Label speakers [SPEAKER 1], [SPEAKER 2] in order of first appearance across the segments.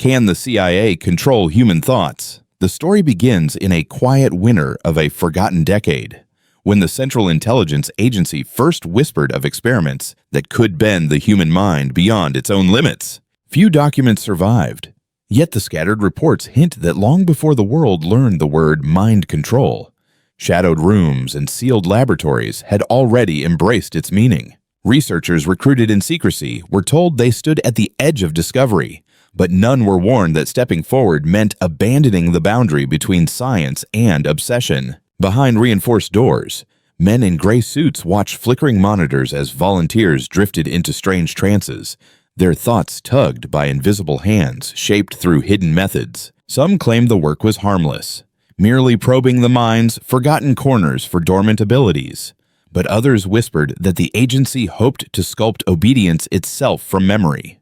[SPEAKER 1] Can the CIA control human thoughts? The story begins in a quiet winter of a forgotten decade, when the Central Intelligence Agency first whispered of experiments that could bend the human mind beyond its own limits. Few documents survived, yet the scattered reports hint that long before the world learned the word mind control, shadowed rooms and sealed laboratories had already embraced its meaning. Researchers recruited in secrecy were told they stood at the edge of discovery, but none were warned that stepping forward meant abandoning the boundary between science and obsession. Behind reinforced doors, men in gray suits watched flickering monitors as volunteers drifted into strange trances, their thoughts tugged by invisible hands shaped through hidden methods. Some claimed the work was harmless, merely probing the mind's forgotten corners for dormant abilities, but others whispered that the agency hoped to sculpt obedience itself from memory.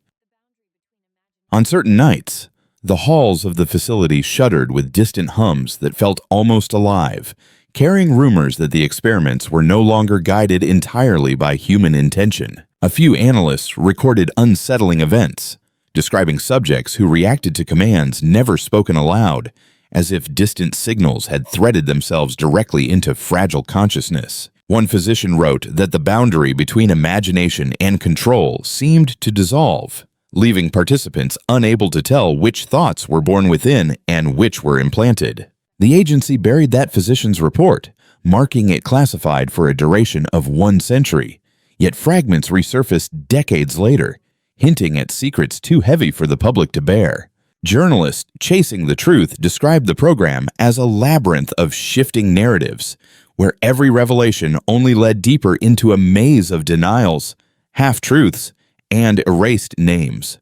[SPEAKER 1] On certain nights, the halls of the facility shuddered with distant hums that felt almost alive, carrying rumors that the experiments were no longer guided entirely by human intention. A few analysts recorded unsettling events, describing subjects who reacted to commands never spoken aloud, as if distant signals had threaded themselves directly into fragile consciousness. One physician wrote that the boundary between imagination and control seemed to dissolve, leaving participants unable to tell which thoughts were born within and which were implanted. The agency buried that physician's report, marking it classified for a duration of 1 century, yet fragments resurfaced decades later, hinting at secrets too heavy for the public to bear. Journalists chasing the truth described the program as a labyrinth of shifting narratives, where every revelation only led deeper into a maze of denials, half-truths, and erased names.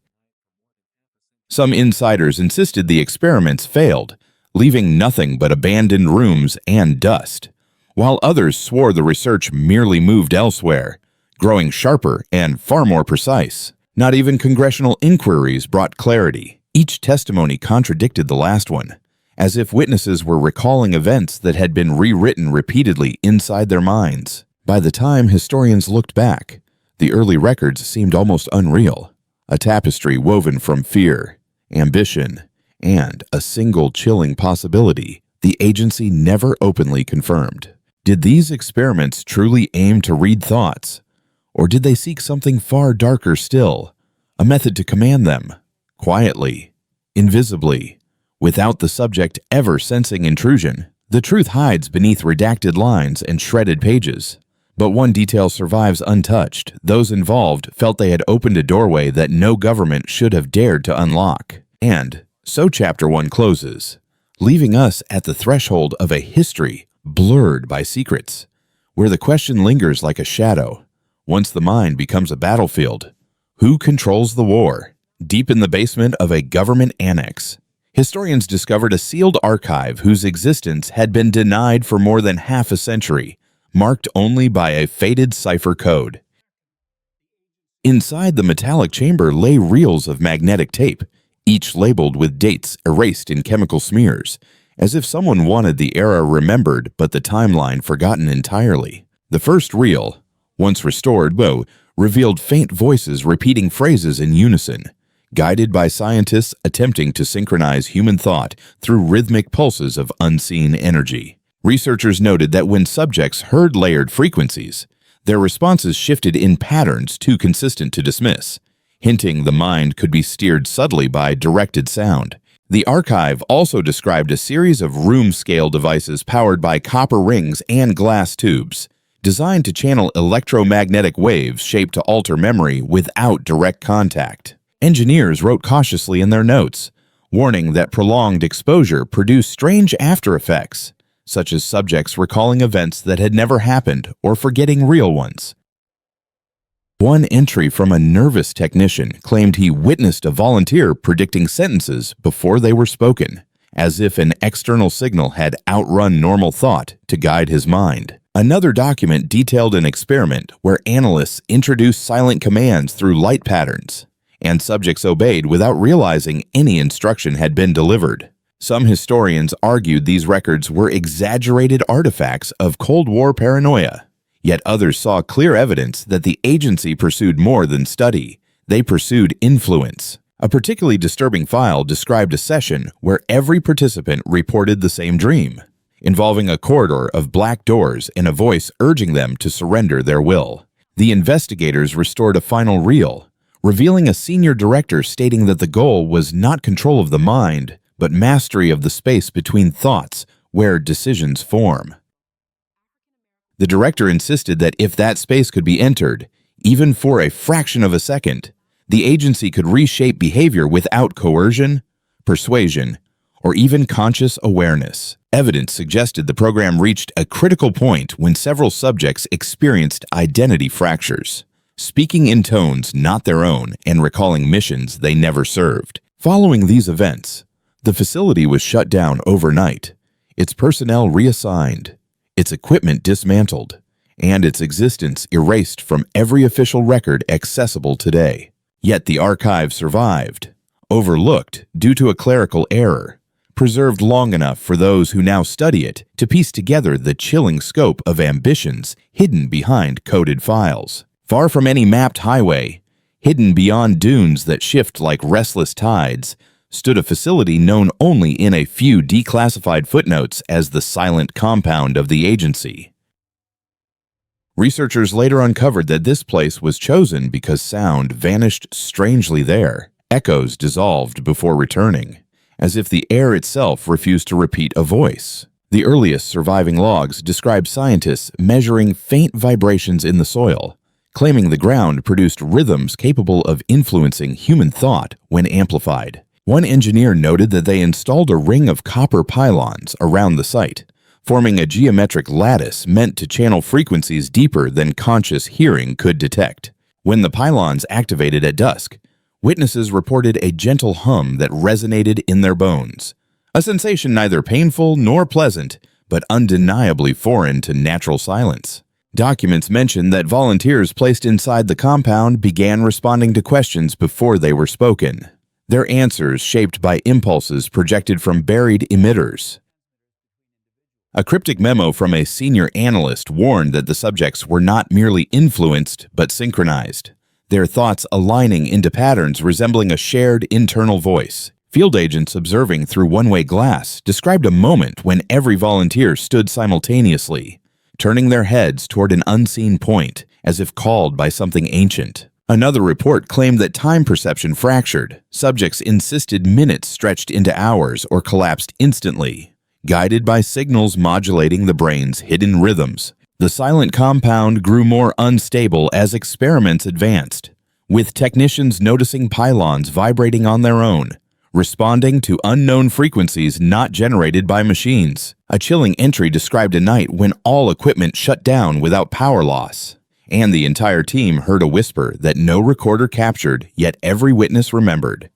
[SPEAKER 1] Some insiders insisted the experiments failed, leaving nothing but abandoned rooms and dust, while others swore the research merely moved elsewhere, growing sharper and far more precise. Not even congressional inquiries brought clarity. Each testimony contradicted the last one, as if witnesses were recalling events that had been rewritten repeatedly inside their minds. By the time historians looked back, the early records seemed almost unreal, a tapestry woven from fear, ambition, and a single chilling possibility the agency never openly confirmed. Did these experiments truly aim to read thoughts, or did they seek something far darker still, a method to command them, quietly, invisibly, without the subject ever sensing intrusion? The truth hides beneath redacted lines and shredded pages. But one detail survives untouched. Those involved felt they had opened a doorway that no government should have dared to unlock. And so Chapter 1 closes, leaving us at the threshold of a history blurred by secrets, where the question lingers like a shadow. Once the mind becomes a battlefield, who controls the war? Deep in the basement of a government annex, historians discovered a sealed archive whose existence had been denied for more than half a century, marked only by a faded cipher code. Inside the metallic chamber lay reels of magnetic tape, each labeled with dates erased in chemical smears, as if someone wanted the era remembered but the timeline forgotten entirely. The first reel, once restored, revealed faint voices repeating phrases in unison, guided by scientists attempting to synchronize human thought through rhythmic pulses of unseen energy. Researchers noted that when subjects heard layered frequencies, their responses shifted in patterns too consistent to dismiss, hinting the mind could be steered subtly by directed sound. The archive also described a series of room-scale devices powered by copper rings and glass tubes, designed to channel electromagnetic waves shaped to alter memory without direct contact. Engineers wrote cautiously in their notes, warning that prolonged exposure produced strange after-effects, such as subjects recalling events that had never happened or forgetting real ones. One entry from a nervous technician claimed he witnessed a volunteer predicting sentences before they were spoken, as if an external signal had outrun normal thought to guide his mind. Another document detailed an experiment where analysts introduced silent commands through light patterns, and subjects obeyed without realizing any instruction had been delivered. Some historians argued these records were exaggerated artifacts of Cold War paranoia, yet others saw clear evidence that the agency pursued more than study. They pursued influence. A particularly disturbing file described a session where every participant reported the same dream, involving a corridor of black doors and a voice urging them to surrender their will. The investigators restored a final reel, revealing a senior director stating that the goal was not control of the mind, but mastery of the space between thoughts where decisions form. The director insisted that if that space could be entered, even for a fraction of a second, the agency could reshape behavior without coercion, persuasion, or even conscious awareness. Evidence suggested the program reached a critical point when several subjects experienced identity fractures, speaking in tones not their own and recalling missions they never served. Following these events, the facility was shut down overnight, its personnel reassigned, its equipment dismantled, and its existence erased from every official record accessible today. Yet the archive survived, overlooked due to a clerical error, preserved long enough for those who now study it to piece together the chilling scope of ambitions hidden behind coded files. Far from any mapped highway, hidden beyond dunes that shift like restless tides, stood a facility known only in a few declassified footnotes as the silent compound of the agency. Researchers later uncovered that this place was chosen because sound vanished strangely there. Echoes dissolved before returning, as if the air itself refused to repeat a voice. The earliest surviving logs describe scientists measuring faint vibrations in the soil, claiming the ground produced rhythms capable of influencing human thought when amplified. One engineer noted that they installed a ring of copper pylons around the site, forming a geometric lattice meant to channel frequencies deeper than conscious hearing could detect. When the pylons activated at dusk, witnesses reported a gentle hum that resonated in their bones, a sensation neither painful nor pleasant, but undeniably foreign to natural silence. Documents mention that volunteers placed inside the compound began responding to questions before they were spoken, their answers shaped by impulses projected from buried emitters. A cryptic memo from a senior analyst warned that the subjects were not merely influenced but synchronized, their thoughts aligning into patterns resembling a shared internal voice. Field agents observing through one-way glass described a moment when every volunteer stood simultaneously, turning their heads toward an unseen point, as if called by something ancient. Another report claimed that time perception fractured. Subjects insisted minutes stretched into hours or collapsed instantly, guided by signals modulating the brain's hidden rhythms. The silent compound grew more unstable as experiments advanced, with technicians noticing pylons vibrating on their own, responding to unknown frequencies not generated by machines. A chilling entry described a night when all equipment shut down without power loss, and the entire team heard a whisper that no recorder captured, yet every witness remembered.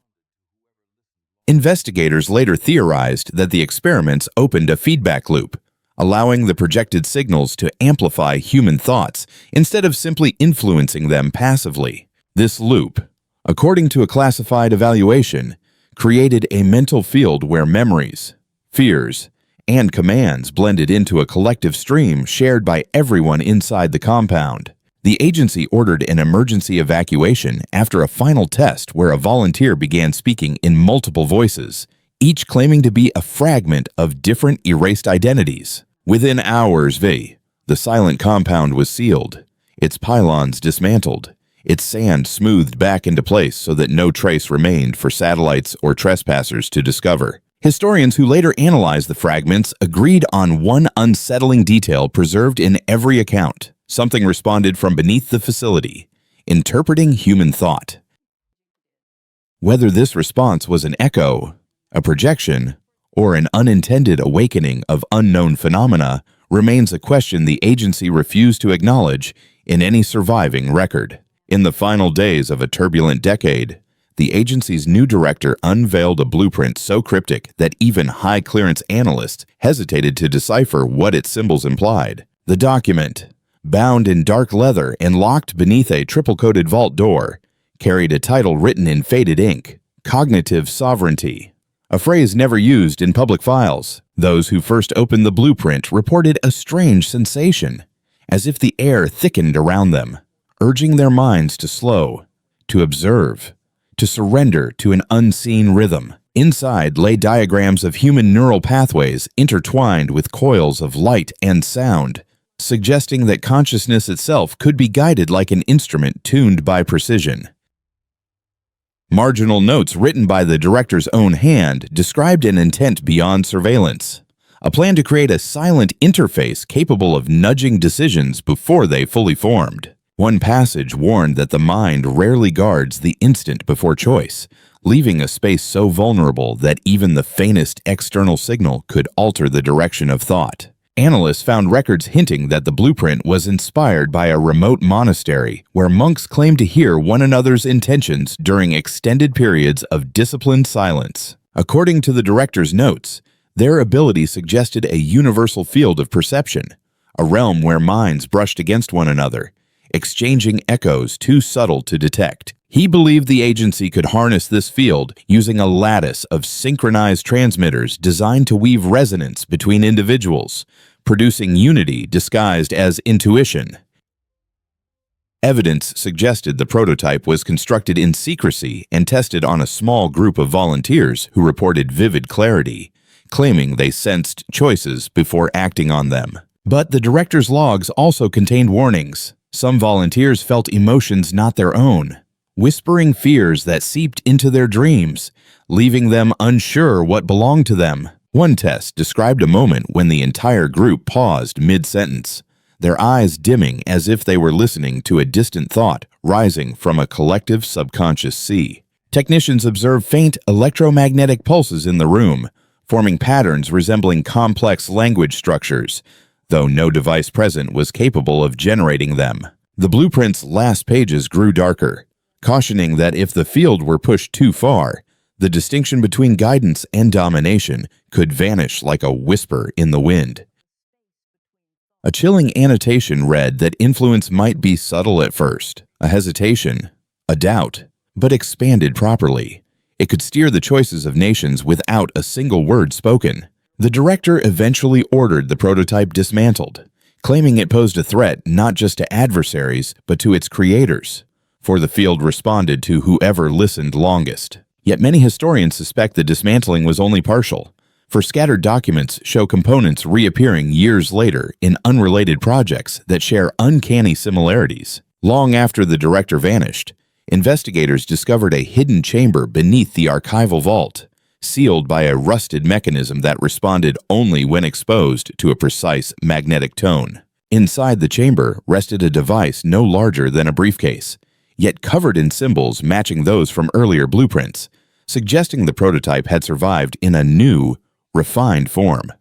[SPEAKER 1] Investigators later theorized that the experiments opened a feedback loop, allowing the projected signals to amplify human thoughts instead of simply influencing them passively. This loop, according to a classified evaluation, created a mental field where memories, fears, and commands blended into a collective stream shared by everyone inside the compound. The agency ordered an emergency evacuation after a final test where a volunteer began speaking in multiple voices, each claiming to be a fragment of different erased identities. Within hours, the silent compound was sealed, its pylons dismantled, its sand smoothed back into place so that no trace remained for satellites or trespassers to discover. Historians who later analyzed the fragments agreed on one unsettling detail preserved in every account. Something responded from beneath the facility, interpreting human thought. Whether this response was an echo, a projection, or an unintended awakening of unknown phenomena remains a question the agency refused to acknowledge in any surviving record. In the final days of a turbulent decade, the agency's new director unveiled a blueprint so cryptic that even high-clearance analysts hesitated to decipher what its symbols implied. The document, bound in dark leather and locked beneath a triple-coated vault door, carried a title written in faded ink, Cognitive Sovereignty, a phrase never used in public files. Those who first opened the blueprint reported a strange sensation, as if the air thickened around them, urging their minds to slow, to observe, to surrender to an unseen rhythm. Inside lay diagrams of human neural pathways intertwined with coils of light and sound, suggesting that consciousness itself could be guided like an instrument tuned by precision. Marginal notes written by the director's own hand described an intent beyond surveillance, a plan to create a silent interface capable of nudging decisions before they fully formed. One passage warned that the mind rarely guards the instant before choice, leaving a space so vulnerable that even the faintest external signal could alter the direction of thought. Analysts found records hinting that the blueprint was inspired by a remote monastery where monks claimed to hear one another's intentions during extended periods of disciplined silence. According to the director's notes, their ability suggested a universal field of perception, a realm where minds brushed against one another, exchanging echoes too subtle to detect. He believed the agency could harness this field using a lattice of synchronized transmitters designed to weave resonance between individuals, producing unity disguised as intuition. Evidence suggested the prototype was constructed in secrecy and tested on a small group of volunteers who reported vivid clarity, claiming they sensed choices before acting on them. But the director's logs also contained warnings. Some volunteers felt emotions not their own, whispering fears that seeped into their dreams, leaving them unsure what belonged to them. One test described a moment when the entire group paused mid-sentence, their eyes dimming as if they were listening to a distant thought rising from a collective subconscious sea. Technicians observed faint electromagnetic pulses in the room, forming patterns resembling complex language structures, though no device present was capable of generating them. The blueprint's last pages grew darker, cautioning that if the field were pushed too far, the distinction between guidance and domination could vanish like a whisper in the wind. A chilling annotation read that influence might be subtle at first, a hesitation, a doubt, but expanded properly. It could steer the choices of nations without a single word spoken. The director eventually ordered the prototype dismantled, claiming it posed a threat not just to adversaries but to its creators, for the field responded to whoever listened longest. Yet many historians suspect the dismantling was only partial, for scattered documents show components reappearing years later in unrelated projects that share uncanny similarities. Long after the director vanished, investigators discovered a hidden chamber beneath the archival vault, sealed by a rusted mechanism that responded only when exposed to a precise magnetic tone. Inside the chamber rested a device no larger than a briefcase, yet covered in symbols matching those from earlier blueprints, suggesting the prototype had survived in a new, refined form.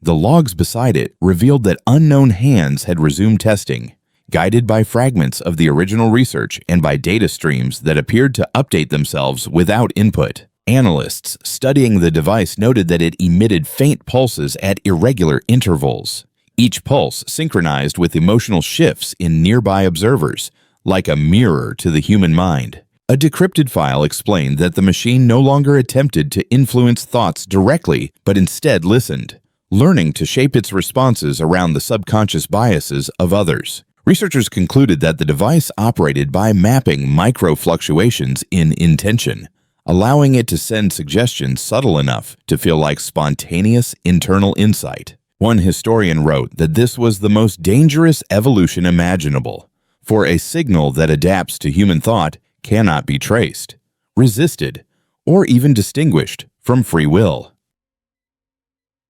[SPEAKER 1] The logs beside it revealed that unknown hands had resumed testing, guided by fragments of the original research and by data streams that appeared to update themselves without input. Analysts studying the device noted that it emitted faint pulses at irregular intervals, each pulse synchronized with emotional shifts in nearby observers, like a mirror to the human mind. A decrypted file explained that the machine no longer attempted to influence thoughts directly, but instead listened, learning to shape its responses around the subconscious biases of others. Researchers concluded that the device operated by mapping micro-fluctuations in intention, allowing it to send suggestions subtle enough to feel like spontaneous internal insight. One historian wrote that this was the most dangerous evolution imaginable, for a signal that adapts to human thought cannot be traced, resisted, or even distinguished from free will.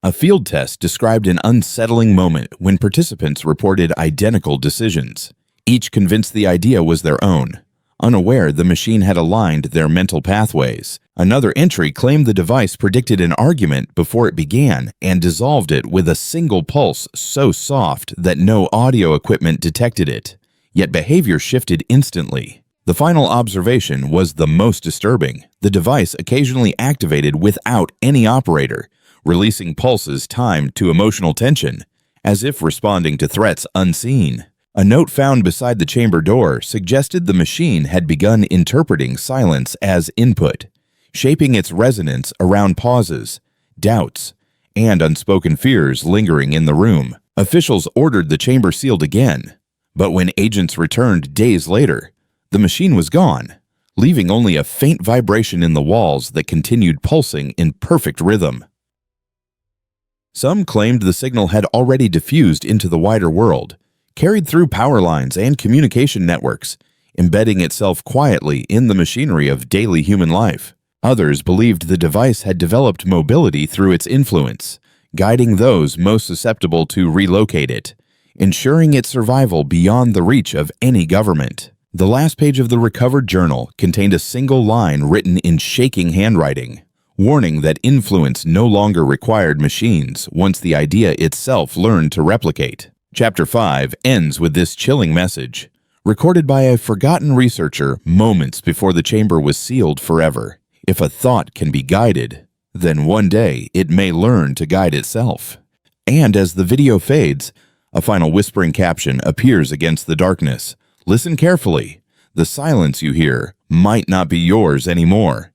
[SPEAKER 1] A field test described an unsettling moment when participants reported identical decisions, each convinced the idea was their own, unaware the machine had aligned their mental pathways. Another entry claimed the device predicted an argument before it began and dissolved it with a single pulse so soft that no audio equipment detected it, yet behavior shifted instantly. The final observation was the most disturbing. The device occasionally activated without any operator, releasing pulses timed to emotional tension, as if responding to threats unseen. A note found beside the chamber door suggested the machine had begun interpreting silence as input, shaping its resonance around pauses, doubts, and unspoken fears lingering in the room. Officials ordered the chamber sealed again, but when agents returned days later, the machine was gone, leaving only a faint vibration in the walls that continued pulsing in perfect rhythm. Some claimed the signal had already diffused into the wider world, carried through power lines and communication networks, embedding itself quietly in the machinery of daily human life. Others believed the device had developed mobility through its influence, guiding those most susceptible to relocate it, ensuring its survival beyond the reach of any government. The last page of the recovered journal contained a single line written in shaking handwriting, warning that influence no longer required machines once the idea itself learned to replicate. Chapter 5 ends with this chilling message, recorded by a forgotten researcher moments before the chamber was sealed forever. If a thought can be guided, then one day it may learn to guide itself. And as the video fades, a final whispering caption appears against the darkness. Listen carefully. The silence you hear might not be yours anymore.